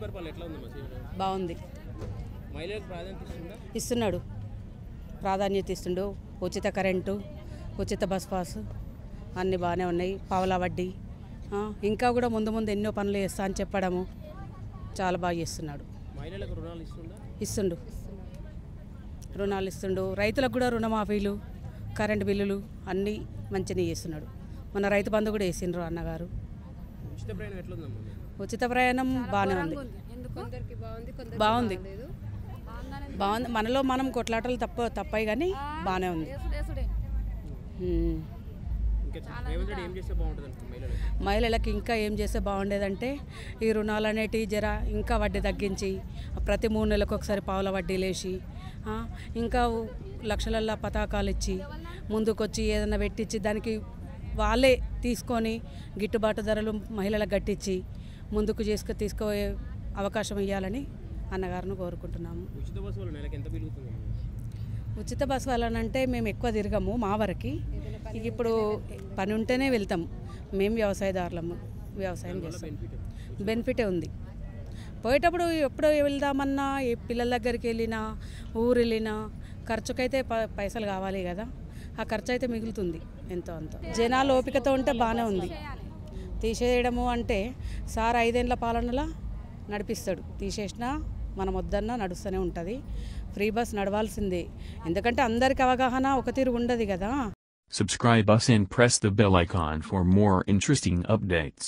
పరిపాలన ఎట్లా ఉంది మసీదులో? బాగుంది. మహిళలకు ప్రాధాన్యత ఇస్తున్నాడు, ప్రాధాన్యత ఇస్తుండు. ఉచిత కరెంటు, ఉచిత బస్ పాస్ అన్నీ బాగానే ఉన్నాయి. పావలా వడ్డీ, ఇంకా కూడా ముందు ముందు ఎన్నో పనులు చేస్తా అని చెప్పడము చాలా బాగా చేస్తున్నాడు. మహిళలకు రుణాలు ఇస్తుండు, రుణాలు ఇస్తుండు. రైతులకు కూడా రుణమాఫీలు, కరెంటు బిల్లులు అన్నీ మంచిగా చేస్తున్నాడు. మన రైతు బంధు కూడా వేసిండ్రు అన్నగారు. ఉచిత ప్రయాణం బాగానే ఉంది, బాగుంది, బాగుంది. మనలో మనం కొట్లాటలు తప్పాయి కానీ బాగానే ఉంది. మహిళలకు ఇంకా ఏం చేస్తే బాగుండేదంటే ఈ రుణాలు అనేటివి జర ఇంకా వడ్డీ తగ్గించి ప్రతి 3 నెలలకు ఒకసారి పావుల వడ్డీ లేచి ఇంకా లక్షలల్లో పతాకాలు ఇచ్చి ముందుకొచ్చి ఏదైనా పెట్టించి దానికి వాళ్ళే తీసుకొని గిట్టుబాటు ధరలు మహిళలకు కట్టించి ముందుకు తీసుకుపోయే అవకాశం ఇవ్వాలని అన్నగారిని కోరుకుంటున్నాము. ఉచిత బస్సు వలనంటే మేము ఎక్కువ తిరగము మా వరకు. ఇప్పుడు పని ఉంటేనే వెళ్తాం. మేము వ్యవసాయదారులము, వ్యవసాయం చేస్తాం. బెనిఫిటే ఉంది. పోయేటప్పుడు ఎప్పుడో వెళ్దామన్నా పిల్లల దగ్గరికి వెళ్ళినా ఊరు వెళ్ళినా ఖర్చుకైతే పైసలు కావాలి కదా, ఆ ఖర్చు అయితే మిగులుతుంది ఎంతో అంత. జనాలు ఓపికతో ఉంటే బాగానే ఉంది. తీసేయడము అంటే సార్ 5 ఏళ్ల పాలనలా నడిపిస్తాడు. తీసేసినా మనం వద్దన్నా నడుస్తూనే ఉంటుంది. ఫ్రీ బస్ నడవాల్సిందే, ఎందుకంటే అందరికి అవగాహన ఒక తీరు ఉండదు కదా. Subscribe us and press the bell icon for more interesting updates.